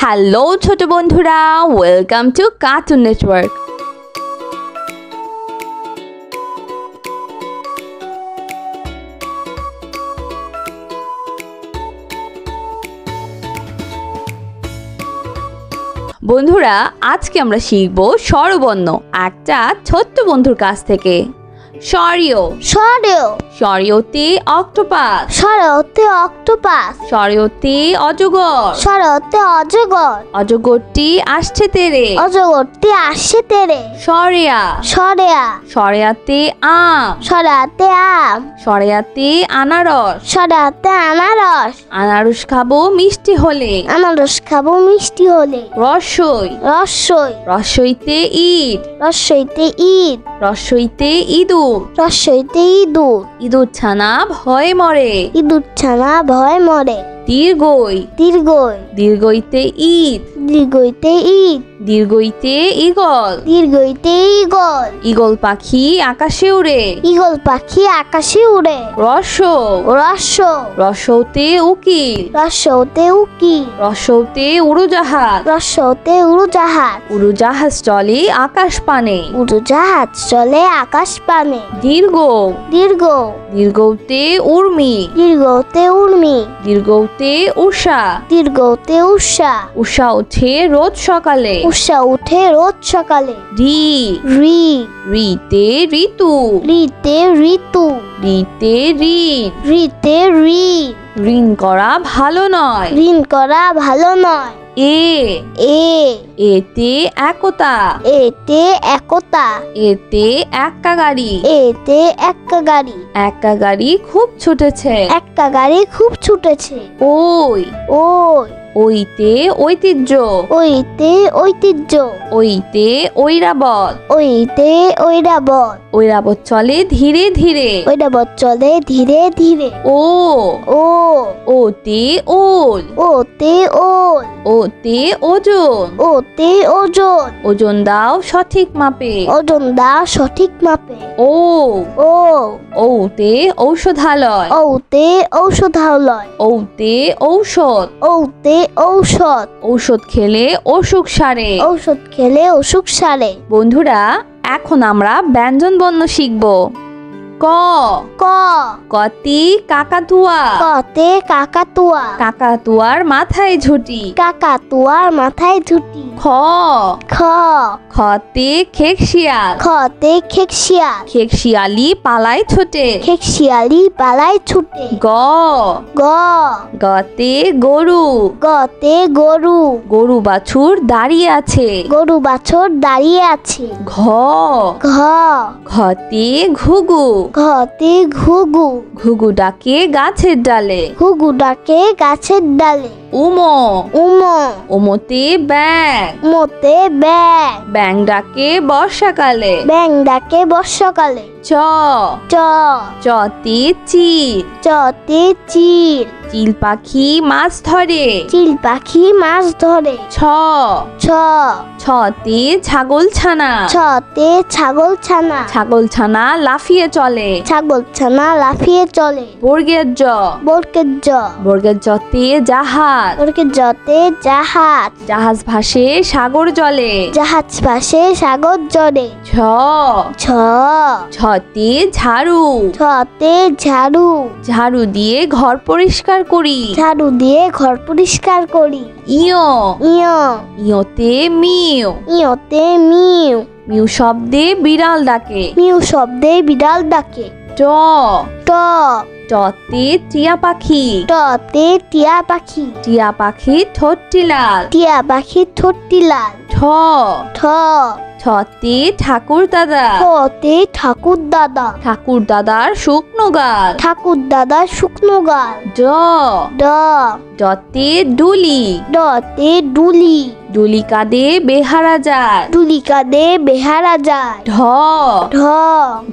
Hello ছোট বন্ধুরা, welcome to cartoon network. বন্ধুরা, আজকে আমরা শিখব স্বরবর্ণ একটা ছোট্ট বন্ধুর কাছ থেকে। সরিও সরিও সরিওতে অক্টোপাস, সরতে অক্টোপাস, সরিওতে অজগর, সরতে অজগর, অজগরটি আসছে তেরে, অজগরটি আসছে তেরে, সরেয়া সরেয়া, সরেয়াতে আম, সরাতে আম, সরেয়াতে আনারস, সরাতে আনারস, আনারস খাবো মিষ্টি হলে, আনারস খাবো মিষ্টি হলে, রসই রসই, রসইতে ইট, রসইতে ঈদ, রসইতে ইঁদুর, রসইতে ইঁদুর, ইঁদুর ছানা ভয়ে মরে, ইঁদুর ছানা ভয় মরে, দীর্ঘই দীর্ঘই, দীর্ঘইতে ঈদ, দীর্ঘইতে ঈদ, দীর্ঘইতে ঈগল, দীর্ঘইতে ঈগল, ঈগল পাখি আকাশে উড়ে, ঈগল পাখি আকাশে উড়ে, রস রস, রসৌতে উকিল, রসতে উকিল, রসৌতে উড়োজাহাজ, রসতে উড়োজাহাজ, উড়োজাহাজ চলে আকাশ পানে, উড়োজাহাজ চলে আকাশ পানে, দীর্ঘ দীর্ঘ, দীর্ঘতে উর্মি, দীর্ঘতে উর্মি, দীর্ঘতে উষা, দীর্ঘতে উষা, উষা ওঠে রোজ সকালে, উষা উঠে রোজ সকালে, রি রি, রিতে ঋতু, রিতে ঋতু, রিতে ঋণ, রিতে ঋণ, ঋণ করা ভালো নয়, ঋণ করা ভালো নয়, এ এ, এতে একতা, এতে একতা, এতে একা গাড়ি, এতে একটা গাড়ি, একা গাড়ি খুব ছুটেছে, একটা গাড়ি খুব ছুটেছে, ওই ওই, ওইতে ঐতিহ্য, ওইতে ঐতিহ্য, ওইতে ঐরাবত, ওইতে ঐরাবত, ঐরাবত চলে ধীরে ধীরে, ঐরাবত চলে ধীরে ধীরে, ও ও, ওতে ওল, ওতে ওল, ওতে ওজন, ওতে ওজন, ওজন দাও সঠিক মাপে, ওজন দাও সঠিক মাপে, ও ও, ওতে ঔষধালয়, ওতে ঔষধালয়, ওতে ঔষধ, ওতে ঔষধ, ঔষধ খেলে অসুখ সারে। ঔষধ খেলে অসুখ সারে। বন্ধুরা, এখন আমরা ব্যঞ্জন বর্ণ শিখব। ক ক, কতি কাকাতুয়া, কতে কাকাতুয়া, কাকাতুয়ার মাথায় ঝুঁটি, কাকাতুয়ার মাথায় ঝুঁটি, খ খ, খতে খেকশিয়াল, খতে খেকশিয়াল, খেকশিয়ালি পালায় ছোটে, খেকশিয়ালি পালায় ছুটে, গ গ, গতে গরু, গতে গরু, গরু বাছুর দাঁড়িয়ে আছে, গরু বাছর দাঁড়িয়ে আছে, ঘ ঘ, ঘতে ঘুঘু, ঘতে ঘুঘু, ঘুঘু ডাকে গাছের ডালে, ঘুঘু ডাকে গাছের ডালে, উমো উম, ওমতে ব্যাং, মতে ব্যাং, ব্যাং ডাকে বর্ষাকালে, ব্যাং ডাকে বর্ষাকালে, চ চ, চতে চিল, চতে চিল, চিল পাখি মাছ ধরে, চিল পাখি মাছ ধরে, ছ ছ, ছতে ছাগল ছানা, ছতে ছাগল ছানা, ছাগল ছানা লাফিয়ে চলে, ছাগল ছানা লাফিয়ে চলে, বর্গের জ, বর্গের জ, বর্গের জতে জাহাজ, বর্গের জতে জাহাজ, জাহাজ ভাসে সাগর জলে, জাহাজ পাশে সাগর জলে, ছ ছ, ছতে ঝাড়ু, ছতে ঝাড়ু, ঝাড়ু দিয়ে ঘর পরিষ্কার করি, ঝাড়ু দিয়ে ঘর পরিষ্কার করি, ইয় ইয়, ইয়তে মিউ, ইয়তে মিউ, মিউ শব্দে বিড়াল ডাকে, মিউ শব্দে বিড়াল ডাকে, ট ট, টতে টিয়া পাখি, টতে টিয়া পাখি, টিয়া পাখি ঠোঁটটি লাল, টিয়া পাখি ঠোঁটটি লাল, ঠ ঠ, ছতে ঠাকুর দাদা, ঠতে ঠাকুর দাদা, ঠাকুর দাদার শুকনো গাল, ঠাকুর দাদা শুকনো গাল, ড ড, ডতে ডুলি, ডতে ডুলি, ডুলি কাঁদে বেহারা যায়, ডুলি কাঁদে বেহারা যায়, ঢ ঢ,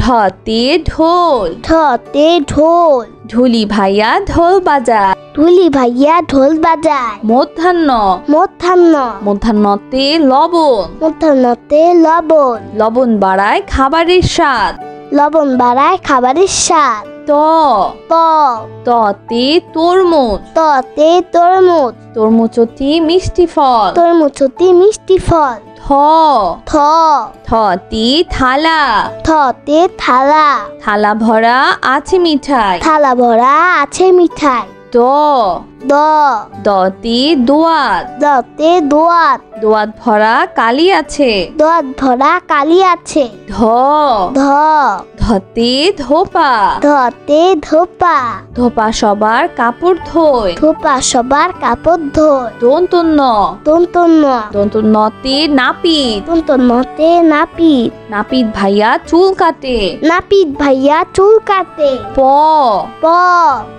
ঢতে ঢোল, ঢতে ঢোল, ঢুলি ভাইয়া ঢোল বাজায়, ঢুলি ভাইয়া ঢোল বাজায়, মধ্যাহ্ন মধ্যাহ্ন, মধ্যাহ্নতে লবণ, মধ্যাহ্নতে লবণ, লবণ বাড়ায় খাবারের স্বাদ, লবণ বাড়ায় খাবারের স্বাদ, ত ত ততে তরমুজ ততে তরমুজ তরমুজ অতি মিষ্টি ফল তরমুজ অতি মিষ্টি ফল থ থ থতে থালা থতে থালা থালা ভরা আছে মিঠাই থালা ভরা আছে মিঠাই দ দ দতে দোয়াত দতে দোয়াত দোয়াত ভরা কালি আছে দোয়াত ধরা কালি আছে ধ ধ ধতে ধোপা ধতে ধোপা ধোপা সবার কাপড় ধোয় ধোপা সবার কাপড় ধোয় দন্তন্য দন্তন্য দন্তন্যতে নাপিত দন্তন্যতে নাপিত নাপিত ভাইয়া চুল কাটে নাপিত ভাইয়া চুল কাটে প প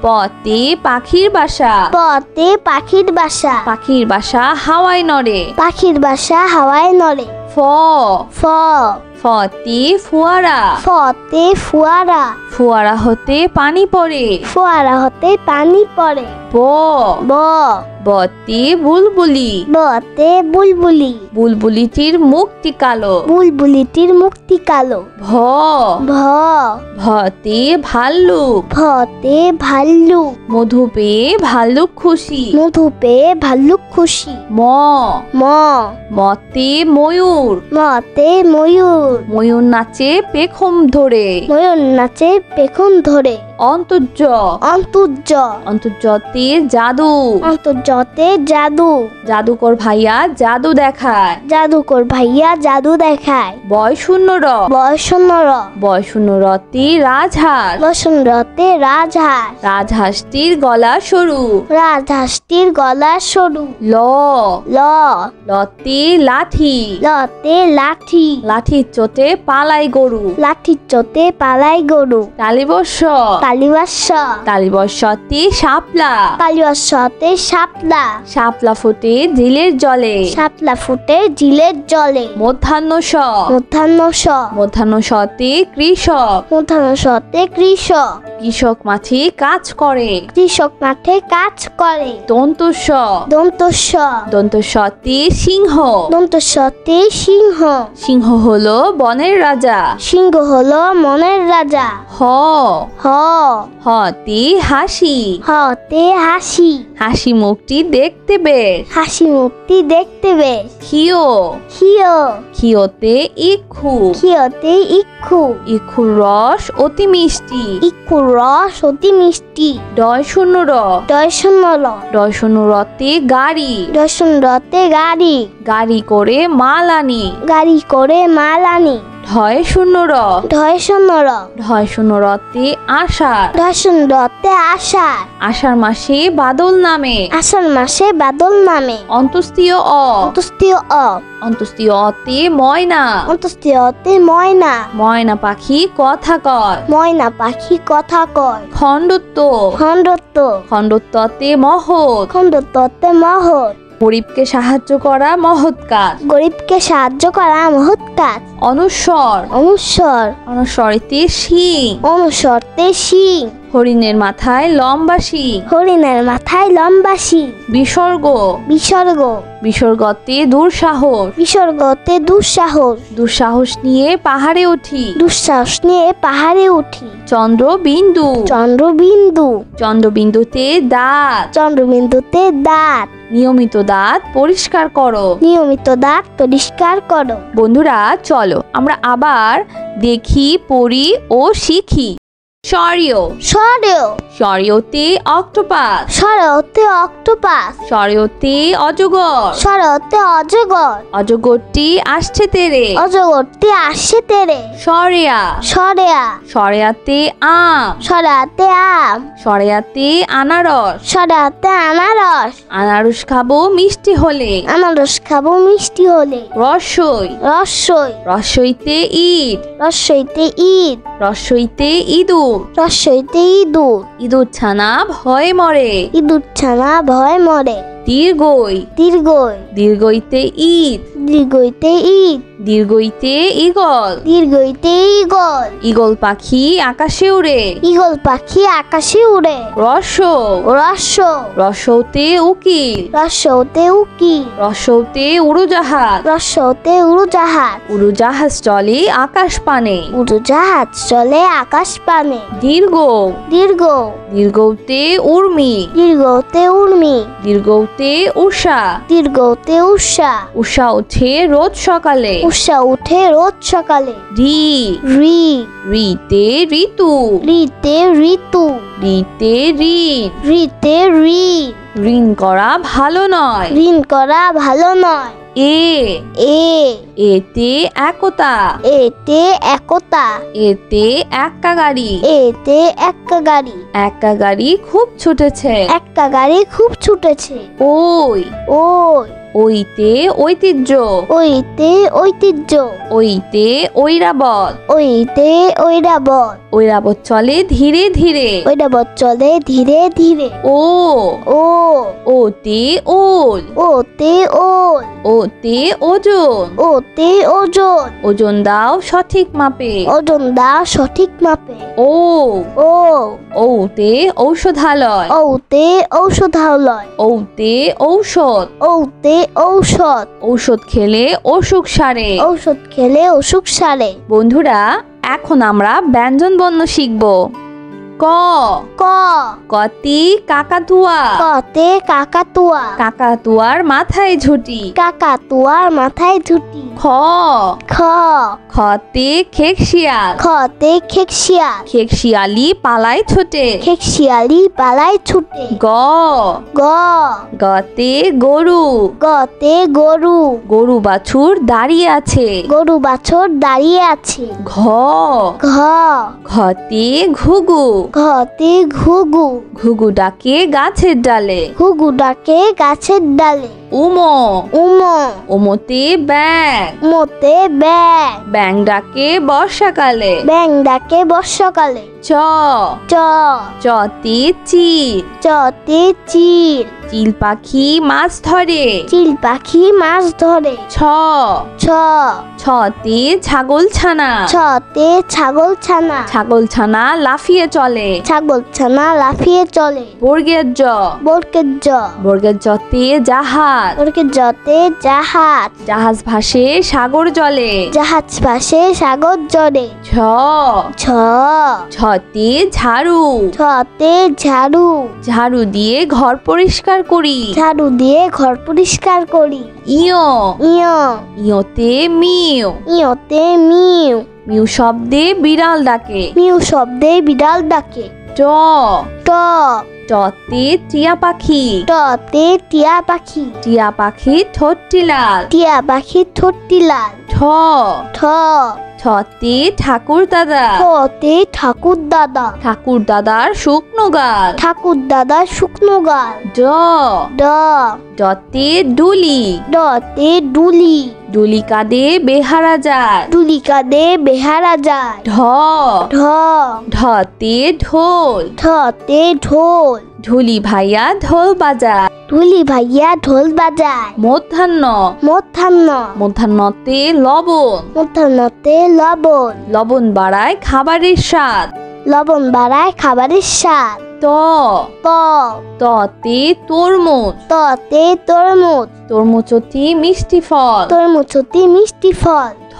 পতে পাখির বাসা পতে পাখির বাসা পাখির বাসা হাওয়ায় নড়ে পাখির বাসা হাওয়ায় নড়ে ফ ফ ফতে ফোয়ারা ফতে ফুয়ারা ফোয়ারা হতে পানি পড়ে ফুয়ারা হতে পানি পড়ে ব ব বতে বুলবুলি বতে বুলবুলি বুলবুলিটির মুখটি কালো বুলবুলিটির মুক্তি কালো ভ ভ ভতে ভাল্লুক ভতে ভাল্লুক মধু পেয়ে ভাল্লুক খুশি মধু পেয়ে ভাল্লুক খুশি ম ম মতে ময়ূর মতে ময়ূর ময়ূর নাচে পেখম ধরে ময়ূর নাচে পেখম ধরে অন্তর্য অন্তর্য অন্তর্যতে জাদু অন্তর্যতে জাদু জাদুকর ভাইয়া জাদু দেখায় জাদুকর ভাইয়া জাদু দেখায় বয় শূন্য র বয়সন্নর বয় শূন্য রতে রাজহাঁস বসন্ততে রাজহাঁস রাজহাঁসটির গলা সরু রাজহাঁসটির গলা সরু ল ল লতে লাঠি লতে লাঠি লাঠির চোটে পালাই গরু লাঠির চোটে পালাই গরু তালিবর্ষ কালিবাস তালিবর্ষতে শাপলা কালিবাসতে শাপলা শাপলা ফুটে ঝিলের জলে শাপলা ফুটে ঝিলের জলে মধ্যাহ্ন স মধ্যাহ্ন স মধ্যাহ্ন সতে কৃষক মধ্যাহ্ন সতে কৃষক কৃষক মাঠে কাজ করে কৃষক মাঠে কাজ করে দন্তস্ব দন্তস্ব দন্তস্বতে সিংহ দন্তস্বতে সিংহ সিংহ হলো বনের রাজা সিংহ হলো মনের রাজা হ হ হতে হাসি হতে হাসি হাসি মুখটি দেখতে বেশ হাসি মুক্তি দেখতে বেশ খিও খিও খিওতে ইক্ষু খিওতে ইক্ষু ইক্ষুর রস অতি মিষ্টি ইক্ষুর রস অতি মিষ্টি ডয় শূন্য র দর্শন র ডয় শূন্য রতে গাড়ি দর্শন রতে গাড়ি গাড়ি করে মাল আনি গাড়ি করে মাল আনি ঢয় শূন্য র দর্শন র ঢয় শূন্য রতে আষাঢ় দর্শন রতে আষাঢ় আষাঢ় মাসে বাদল নামে আষাঢ় মাসে বাদল নামে অন্তস্তীয় অ অন্তস্তীয় অ অন্তস্তীয় অতে ময়না অন্তস্তীয়তে ময়না ময়না পাখি কথা কয় ময়না পাখি কথা কয় খণ্ডত্ব খণ্ডত্ব খণ্ডত্বতে মহৎ খণ্ডত্বতে মহৎ গরিবকে সাহায্য করা মহৎ কাজ গরিবকে সাহায্য করা মহৎ কাজ অনুস্বর অনুস্বর অনুস্বরেতে শিং অনুস্বরতে শিং হরিণের মাথায় লম্বা শিং হরিণের মাথায় লম্বা শিং বিসর্গ বিসর্গ বিসর্গতে দুঃসাহস বিসর্গতে দুঃসাহস দুঃসাহস নিয়ে পাহাড়ে উঠি দুঃসাহস নিয়ে পাহাড়ে উঠি চন্দ্রবিন্দু চন্দ্রবিন্দু চন্দ্রবিন্দুতে দাঁত চন্দ্রবিন্দুতে দাঁত নিয়মিত দাঁত পরিষ্কার করো নিয়মিত দাঁত পরিষ্কার করো বন্ধুরা চলো আমরা আবার দেখি পড়ি ও শিখি সরিয় সরেও সরিয়তে অক্টোপাস সরেওতে অক্টোপাস সরিয়তে অজগর সরেওতে অজগর অজগরটি আসছে তেরে অজগরটি আসছে তেরে সরেয়া সরেয়া সরেয়াতে আম সরাতে আম সরেয়াতে আনারস সরাতে আনারস আনারস খাবো মিষ্টি হলে আনারস খাবো মিষ্টি হলে রসই রসই রসইতে ইট রসইতে ঈদ রসইতে ইঁদুর রসইতে ইঁদুর ইঁদুর ছানা ভয়ে মরে ইঁদুর ছানা ভয় মরে দীর্ঘই। দীর্ঘই। দীর্ঘইতে ঈদ। দীর্ঘইতে ঈদ। দীর্ঘইতে ঈগল। দীর্ঘইতে ঈগল। ঈগল পাখি আকাশে উড়ে। ঈগল পাখি আকাশে উড়ে। রসৌ। রসৌ। রসৌতে উকিল। রসৌতে উকিল। রসৌতে উড়োজাহাজ। রসৌতে উড়োজাহাজ। উড়োজাহাজ চলে আকাশ পানে। উড়োজাহাজ চলে আকাশ পানে। দীর্ঘ। দীর্ঘ। দীর্ঘতে উর্মি। দীর্ঘতে উর্মি। দীর্ঘতে উষা। দীর্ঘতে উষা। উষা ওঠে রোজ সকালে। উষা উঠে রোজ সকালে। রি। রি। রিতে ঋতু। রিতে ঋতু। রিতে ঋণ। রিতে ঋণ। ঋণ করা ভালো নয়। ঋণ করা ভালো নয়। এ। এ। এতে একতা। এতে একতা। এতে এক্কা গাড়ি। এতে এক্কা গাড়ি। এক্কা গাড়ি খুব ছুটেছে। একটা গাড়ি খুব ছুটেছে। ওই। ওই। ওইতে ঐতিহ্য। ওইতে ঐতিহ্য। ওইতে ঐরাবত। ওইতে ঐরাবত। ঐরাবত চলে ধীরে ধীরে। ঐরাবত চলে ধীরে ধীরে। ও। ও। ওতে ওল। ওতে ওল। ওতে ওজন। ওতে ওজন। ওজন দাও সঠিক মাপে। ওজন দাও সঠিক মাপে। ও। ও। ওতে ঔষধালয়। ওতে ঔষধালয়। ওতে ঔষধ। ওতে ঔষধ। ঔষধ খেলে অসুখ সারে। ঔষধ খেলে অসুখ সারে। বন্ধুরা, এখন আমরা ব্যঞ্জন বর্ণ শিখব। ক। ক। কতি কাকাতুয়া। কতে কাকাতুয়া। কাকাতুয়ার মাথায় ঝুঁটি। কাকাতুয়ার মাথায় ঝুঁটি। খ। খ। খতে খেকশিয়াল। খতে খেকশিয়াল। খেকশিয়ালি পালায় ছোটে। খেকশিয়ালি পালায় ছুটে। গ। গ। গতে গরু। গতে গরু। গরু বাছুর দাঁড়িয়ে আছে। গরু বাছর দাঁড়িয়ে আছে। ঘ। ঘ। ঘতে ঘুঘু। ঘতে ঘুঘু। ঘুঘু ডাকে গাছের ডালে। ঘুঘু ডাকে গাছের ডালে। উম। উম। উমতে ব্যাং। মোতে ব্যাং। ব্যাং ডাকে বর্ষাকালে। ব্যাং ডাকে বর্ষাকালে। চ। চ। চতে চিল। চতে চিল। চিল পাখি মাছ ধরে। চিল পাখি মাছ ধরে। ছ। ছ। ছতে ছাগল ছানা। ছতে ছাগল ছানা। ছাগল ছানা লাফিয়ে চলে। ছাগল ছানা লাফিয়ে চলে। বর্গের জ। বর্গের জ। বর্গের জতে জাহাজ। বর্গের জতে জাহাজ। জাহাজ ভাসে সাগর জলে। জাহাজ পাশে সাগর জলে। ঝ। ছ। ছতে ঝাড়ু। ছতে ঝাড়ু। ঝাড়ু দিয়ে ঘর পরিষ্কার করি। ঝাড়ু দিয়ে ঘর পরিষ্কার করি। ইয়। ইয়। ইয়তে মিউ। ইয়তে মিউ। মিউ শব্দে বিড়াল ডাকে। মিউ শব্দে বিড়াল ডাকে। ট। ট। টতে টিয়া পাখি। টতে টিয়া পাখি। টিয়া পাখি ঠোঁটটি লাল। টিয়া পাখি ঠোঁটটি লাল। ঠ। ঠ। ঠতে ঠাকুর দাদা। ঠতে ঠাকুর দাদা। ঠাকুর দাদার শুকনো গাল। ঠাকুর দাদা শুকনো গাল। ড। ড। ডতে ডুলি। ডতে ডুলি। ডুলি কাঁদে বেহারা যায়। ডুলি কাঁদে বেহারা যায়। ঢ। ঢ। ঢতে ঢোল। ঢতে ঢোল। ঢুলি ভাইয়া ঢোল বাজায়। ঢুলি ভাইয়া ঢোল বাজায়। মধ্যাহ্ন। মধ্যাহ্ন। মধ্যাহ্নতে লবণ। মধ্যাহ্নতে লবণ। লবণ বাড়ায় খাবারের স্বাদ। লবণ বাড়ায় খাবারের স্বাদ। ত। ত। ততে তরমুজ। ততে তরমুজ। তরমুজটি মিষ্টি ফল। তরমুজটি মিষ্টি ফল। থ।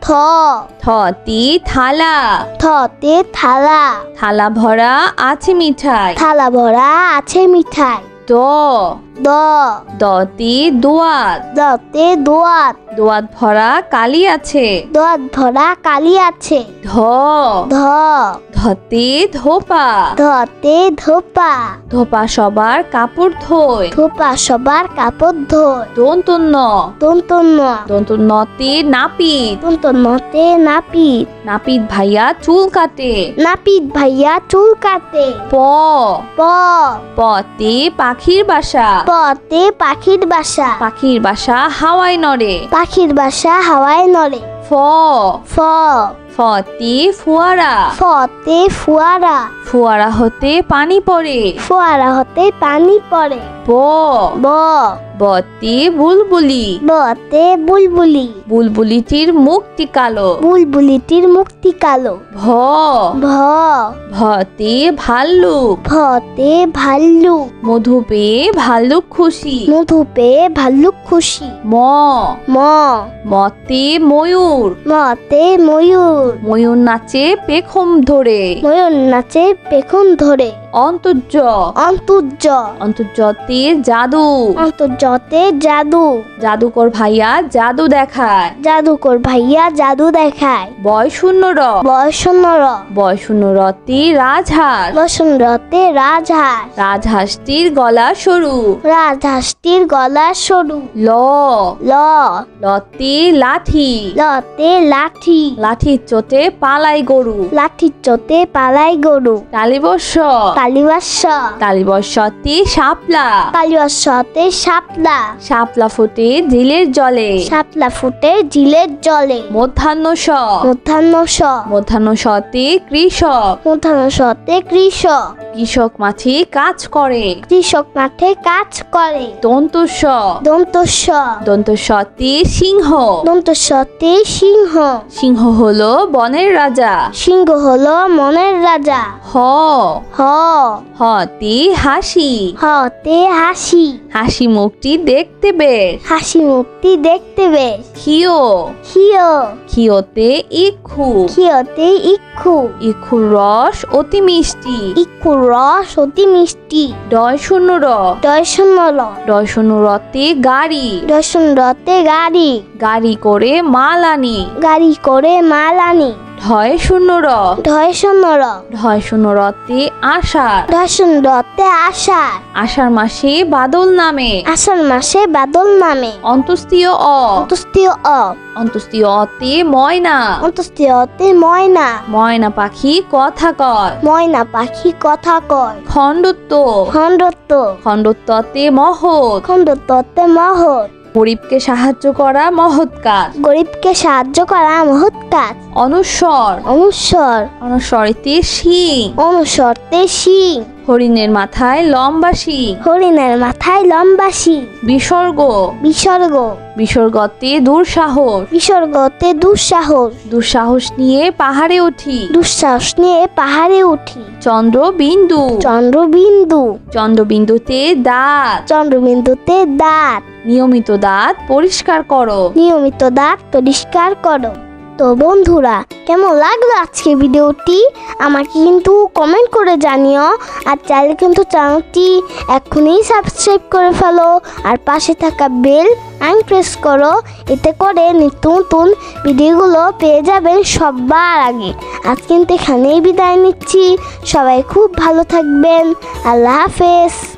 থ। থতে থালা। থতে থালা। থালা ভরা আছে মিঠাই। থালা ভরা আছে মিঠাই। দ। দ। দতে দোয়াত। দতে দোয়াত। দোয়াত ভরা কালি আছে। দোয়াত ভরা কালি আছে। ধ। ধ। ধতে ধোপা। ধতে ধোপা। ধোপা সবার কাপড় ধোয়। ধোপা সবার কাপড় ধোয়। দন্তন্য। দন্তন্য। দন্তন্যতে নাপিত। দন্তন্যতে নাপিত। নাপিত ভাইয়া চুল কাটে। নাপিত ভাইয়া চুল কাটে। প। প। পতে পাখির বাসা। পতে পাখির বাসা। পাখির বাসা হাওয়ায় নড়ে। পাখির বাসা হাওয়ায় নড়ে। ফ। ফ। ফতে ফোয়ারা। ফতে ফোয়ারা। ফোয়ারা হতে পানি পড়ে। ফোয়ারা হতে পানি পড়ে। ব ব বতে বুলবুলি। বতে বুলবুলি। বুলবুলিটির মুখটি কালো। বুলবুলিটির মুখটি কালো। ভ ভ ভতে ভাল্লুক। ভতে ভাল্লুক। মধু পেয়ে ভাল্লুক খুশি। মধু পেয়ে ভাল্লুক খুশি। ম ম মতে ময়ূর। মতে ময়ূর। ময়ূর নাচে পেখম ধরে। ময়ূর নাচে পেখম ধরে। অন্তর্য অন্তর্য অন্তর্যতে জাদু। অন্তর্যতে জাদু। জাদুকর ভাইয়া জাদু দেখায়। জাদুকর ভাইয়া জাদু দেখায়। বয় শূন্য র বয়শূন্য র। বয় শূন্য রতে রাজহাঁস। বসন্ততে রাজহাঁস। রাজহাঁসটির গলা সরু। রাজহাঁসটির গলা সরু। ল ল লতে লাঠি। লতে লাঠি। লাঠির চোটে পালাই গরু। লাঠির চোটে পালাই গরু। তালিবর্ষ কালিবাস্য। তালিবর্ষতে শাপলা। কালিবাস্যতে শাপলা। শাপলা ফুটে ঝিলের জলে। শাপলা ফুটে ঝিলের জলে। মধ্যাহ্ন স মধ্যাহ্ন স। মধ্যাহ্ন সতে কৃষক। মধ্যাহ্ন সতে কৃষক। কৃষক মাঠে কাজ করে। কৃষক মাঠে কাজ করে। দন্তস্ব দন্তস্ব। দন্তস্বতে সিংহ। দন্তস্বতে সিংহ। সিংহ হলো বনের রাজা। সিংহ হলো মনের রাজা। হ হ হতে হাসি। হতে হাসি। হাসি মুখটি দেখতে বেশ। হাসি মুখটি দেখতে বেশ। খিও ক্ষীয়। খিওতে ইক্ষু। ক্ষীয়তে ইক্ষু। ইক্ষুর রস অতি মিষ্টি। ইক্ষুর রস অতি মিষ্টি। ডয় শূন্য র দর্শন র। ডয় শূন্য রতে গাড়ি। দর্শন রতে গাড়ি। গাড়ি করে মাল আনি। গাড়ি করে মাল আনি। ঢয় শূন্য র দর্শন র। ঢয় শূন্য রতে আষাঢ়। দর্শন রতে আষাঢ়। আষাঢ় মাসে বাদল নামে। আষাঢ় মাসে বাদল নামে। অন্তস্তীয় অ অন্তস্তীয় অ। অন্তস্তীয় অতে ময়না। অন্তস্তীয়তে ময়না। ময়না পাখি কথা কয়। ময়না পাখি কথা কয়। খণ্ডত্ব খণ্ডত্ব। খণ্ডত্বতে মহৎ। খণ্ডত্বতে মহৎ। গরিবকে সাহায্য করা মহৎ কাজ। গরিবকে সাহায্য করা মহৎ কাজ। অনুস্বর অনুস্বর। অনুস্বরেতে শিং। অনুস্বরতে শিং। হরিণের মাথায় লম্বা শিং। হরিণের মাথায় লম্বা শিং। বিসর্গ বিসর্গ। বিসর্গতে দুঃসাহস। বিসর্গতে দুঃসাহস। দুঃসাহস নিয়ে পাহাড়ে উঠি। দুঃসাহস নিয়ে পাহাড়ে উঠি। চন্দ্রবিন্দু চন্দ্রবিন্দু। চন্দ্রবিন্দুতে দাঁত। চন্দ্রবিন্দুতে দাঁত। নিয়মিত দাঁত পরিষ্কার করো। নিয়মিত দাঁত পরিষ্কার করো। তো বন্ধুরা, কেমন লাগলো আজকে ভিডিওটি আমাকে কিন্তু কমেন্ট করে জানিও। আর চাইলে কিন্তু চ্যানেলটি এক্ষুনি সাবস্ক্রাইব করে ফেলো আর পাশে থাকা বেল আইকন প্রেস করো। এতে করে নিত্য নতুন ভিডিওগুলো পেয়ে যাবেন সবার আগে। আজ কিন্তু এখানেই বিদায় নিচ্ছি। সবাই খুব ভালো থাকবেন। আল্লাহ হাফেজ।